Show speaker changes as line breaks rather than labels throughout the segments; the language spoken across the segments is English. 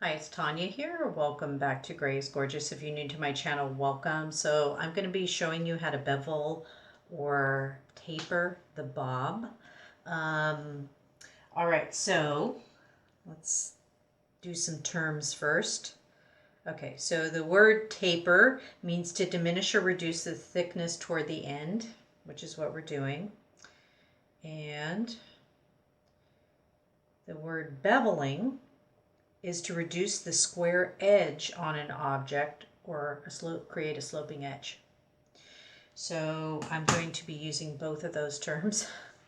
Hi, it's Tanya here. Welcome back to Gray's Gorgeous. If you're new to my channel, welcome. So I'm going to be showing you how to bevel or taper the bob. All right, so let's do some terms first. Okay, so the word taper means to diminish or reduce the thickness toward the end, which is what we're doing. And the word beveling is to reduce the square edge on an object or create a sloping edge. So I'm going to be using both of those terms.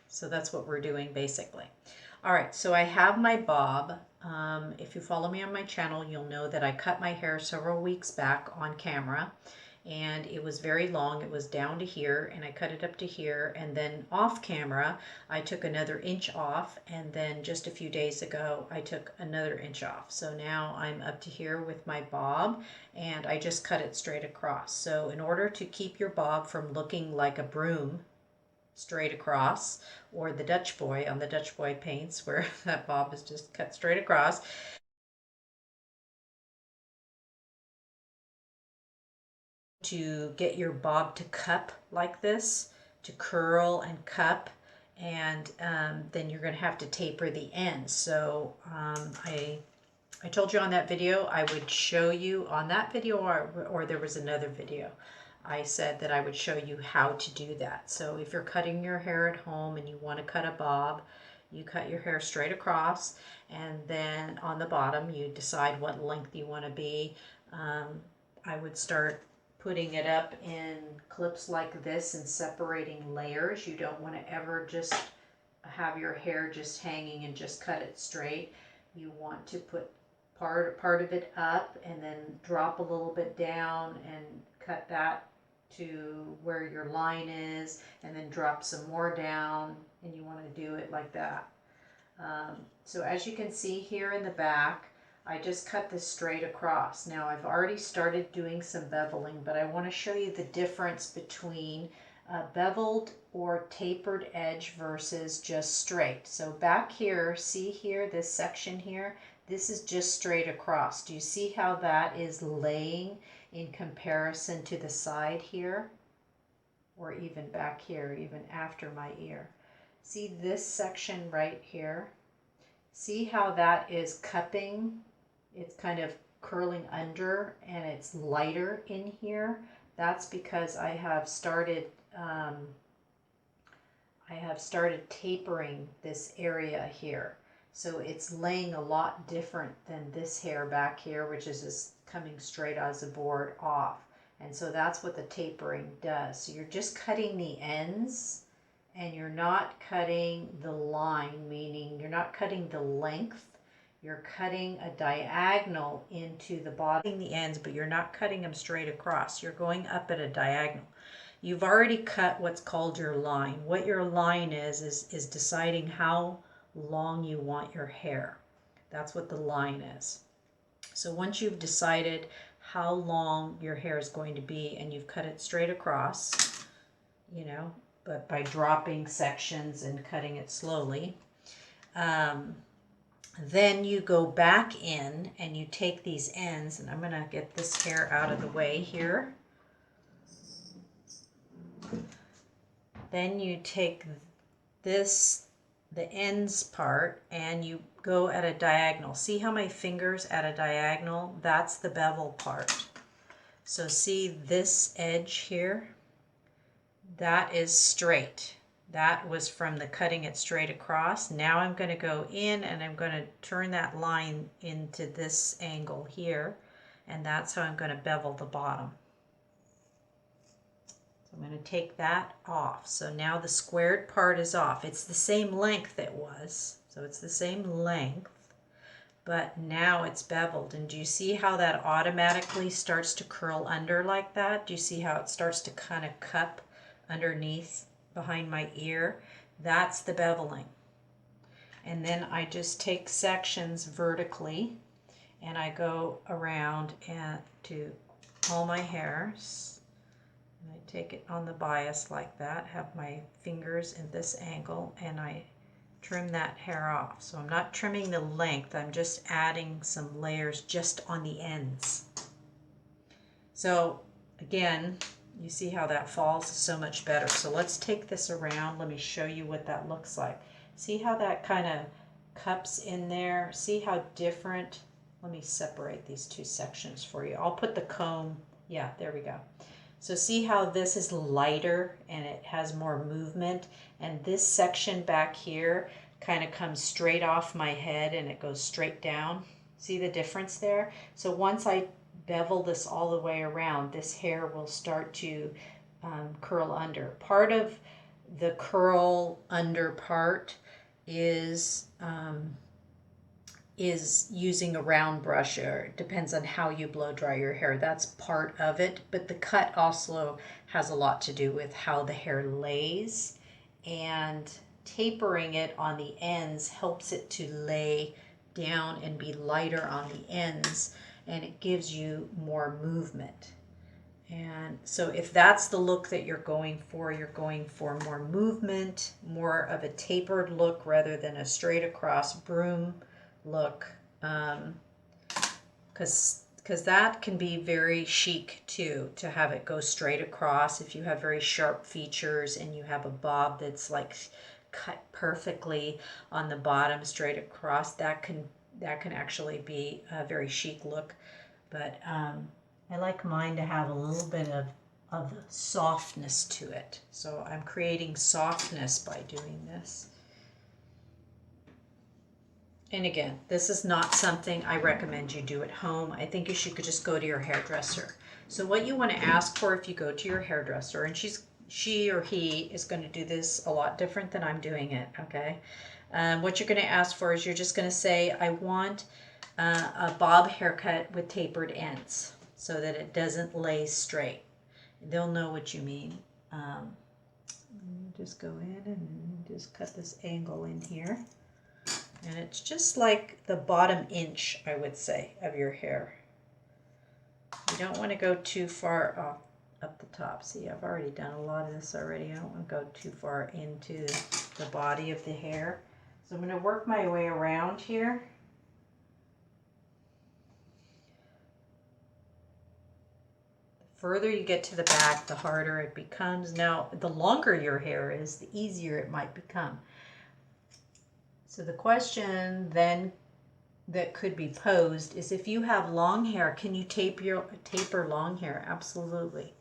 So that's what we're doing basically. All right, so I have my bob. If you follow me on my channel, you'll know that I cut my hair several weeks back on camera, and it was very long. It was down to here, and I cut it up to here, and then off camera I took another inch off, and then just a few days ago I took another inch off. So now I'm up to here with my bob, and I just cut it straight across. So in order to keep your bob from looking like a broom straight across, or the Dutch boy on the Dutch boy paints where that bob is just cut straight across, to get your bob to cup like this, to curl and cup, and then you're going to have to taper the ends. So I told you on that video I would show you on that video, or there was another video. I said that I would show you how to do that. So if you're cutting your hair at home and you want to cut a bob, you cut your hair straight across, and then on the bottom you decide what length you want to be. I would start putting it up in clips like this and separating layers. You don't want to ever just have your hair just hanging and just cut it straight. You want to put part of it up and then drop a little bit down and cut that to where your line is, and then drop some more down, and you want to do it like that. So as you can see here in the back, I just cut this straight across. Now I've already started doing some beveling, but I want to show you the difference between a beveled or tapered edge versus just straight. So back here, see here, this section here, this is just straight across. Do you see how that is laying in comparison to the side here? Or even back here, even after my ear. See this section right here? See how that is cupping? It's kind of curling under and it's lighter in here. That's because I have started tapering this area here. So it's laying a lot different than this hair back here, which is just coming straight as a board off. And so that's what the tapering does. So you're just cutting the ends, and you're not cutting the line, meaning you're not cutting the length. You're cutting a diagonal into the bottom, the ends, but you're not cutting them straight across. You're going up at a diagonal. You've already cut what's called your line. What your line is deciding how long you want your hair. That's what the line is. So once you've decided how long your hair is going to be and you've cut it straight across, you know, but by dropping sections and cutting it slowly, then you go back in and you take these ends, and I'm going to get this hair out of the way here. Then you take this, the ends part, and you go at a diagonal. See how my finger's at a diagonal? That's the bevel part. So see this edge here? That is straight. That was from the cutting it straight across. Now I'm going to go in and I'm going to turn that line into this angle here, and that's how I'm going to bevel the bottom. So I'm going to take that off. So now the squared part is off. It's the same length it was, so it's the same length, but now it's beveled. And do you see how that automatically starts to curl under like that? Do you see how it starts to kind of cup underneath behind my ear? That's the beveling. And then I just take sections vertically and I go around and to all my hairs, and I take it on the bias like that, have my fingers in this angle, and I trim that hair off. So I'm not trimming the length, I'm just adding some layers just on the ends. So again, you see how that falls so much better. So let's take this around. Let me show you what that looks like. See how that kind of cups in there? See how different? Let me separate these two sections for you. I'll put the comb, yeah, there we go. So see how this is lighter and it has more movement, and this section back here kind of comes straight off my head and it goes straight down. See the difference there? So once I bevel this all the way around, this hair will start to curl under. Part of the curl under part is using a round brush, or it depends on how you blow dry your hair. That's part of it, but the cut also has a lot to do with how the hair lays, and tapering it on the ends helps it to lay down and be lighter on the ends, and it gives you more movement. And so if that's the look that you're going for more movement, more of a tapered look rather than a straight across broom look, because that can be very chic too, to have it go straight across. If you have very sharp features and you have a bob that's like cut perfectly on the bottom straight across, that can actually be a very chic look. But I like mine to have a little bit of softness to it. So I'm creating softness by doing this. And again, this is not something I recommend you do at home. I think you should just go to your hairdresser. So what you want to ask for if you go to your hairdresser, and she or he is going to do this a lot different than I'm doing it, okay? What you're going to ask for is you're just going to say, I want a bob haircut with tapered ends so that it doesn't lay straight. They'll know what you mean. Just go in and just cut this angle in here. And it's just like the bottom inch, I would say, of your hair. You don't want to go too far up the top. See, I've already done a lot of this already. I don't want to go too far into the body of the hair. So I'm going to work my way around here. The further you get to the back, the harder it becomes. Now, the longer your hair is, the easier it might become. So the question then that could be posed is, if you have long hair, can you taper long hair? Absolutely.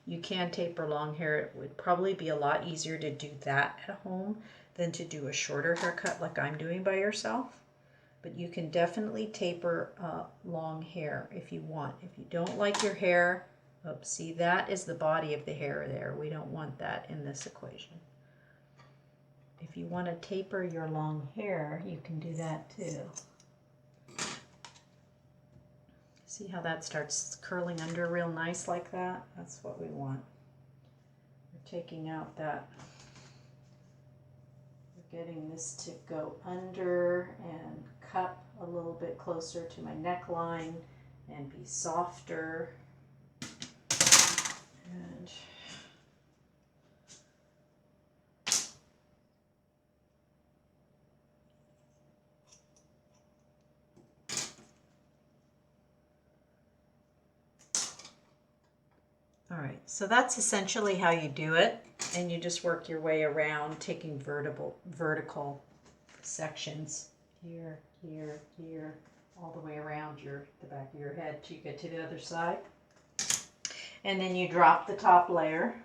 You can taper long hair. It would probably be a lot easier to do that at home than to do a shorter haircut like I'm doing by yourself. But you can definitely taper long hair if you want. If you don't like your hair, oops, see, that is the body of the hair there. We don't want that in this equation. If you want to taper your long hair, you can do that too. See how that starts curling under real nice like that? That's what we want. We're taking out that, we're getting this to go under and cup a little bit closer to my neckline and be softer. And all right, so that's essentially how you do it, and you just work your way around, taking vertical sections here, here, here, all the way around the back of your head till you get to the other side. And then you drop the top layer,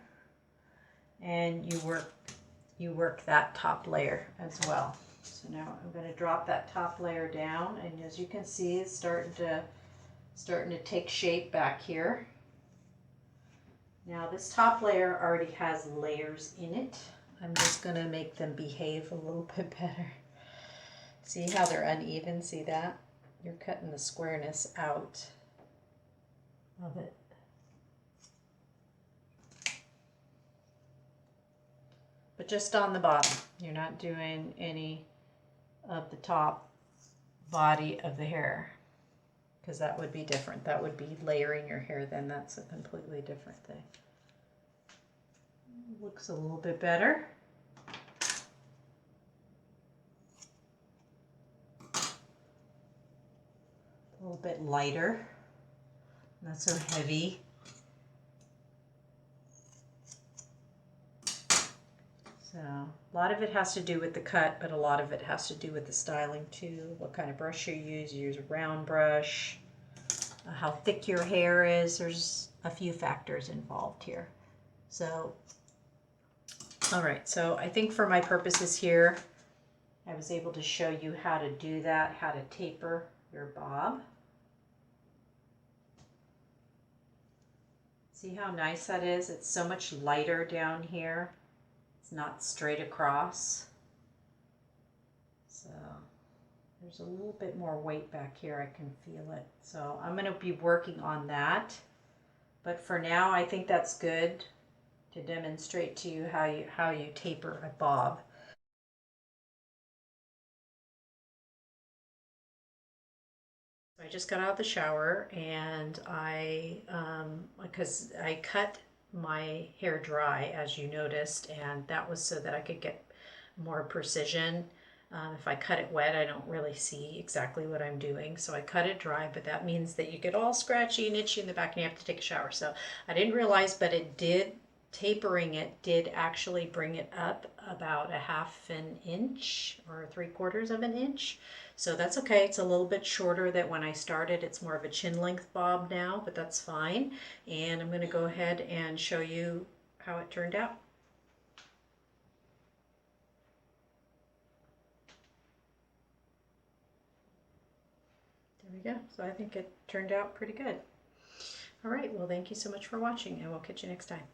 and you work that top layer as well. So now I'm going to drop that top layer down, and as you can see, it's starting to take shape back here. Now this top layer already has layers in it. I'm just going to make them behave a little bit better. See how they're uneven? See that? You're cutting the squareness out of it. But just on the bottom. You're not doing any of the top body of the hair, because that would be different. That would be layering your hair, then that's a completely different thing. Looks a little bit better. little bit lighter, not so heavy. So a lot of it has to do with the cut, but a lot of it has to do with the styling too. What kind of brush you use a round brush, how thick your hair is. There's a few factors involved here. So, all right, so I think for my purposes here, I was able to show you how to do that, how to taper your bob. See how nice that is? It's so much lighter down here. It's not straight across. So there's a little bit more weight back here. I can feel it. So I'm going to be working on that. But for now, I think that's good to demonstrate to you how you taper a bob. I just got out of the shower and because I cut my hair dry, as you noticed, and that was so that I could get more precision. If I cut it wet, I don't really see exactly what I'm doing. So I cut it dry, but that means that you get all scratchy and itchy in the back and you have to take a shower. So I didn't realize, but it did, tapering it did actually bring it up about 1/2 inch or 3/4 of an inch. So that's okay. It's a little bit shorter than when I started. It's more of a chin length bob now, but that's fine. And I'm going to go ahead and show you how it turned out. There we go. So I think it turned out pretty good. All right. Well, thank you so much for watching, and we'll catch you next time.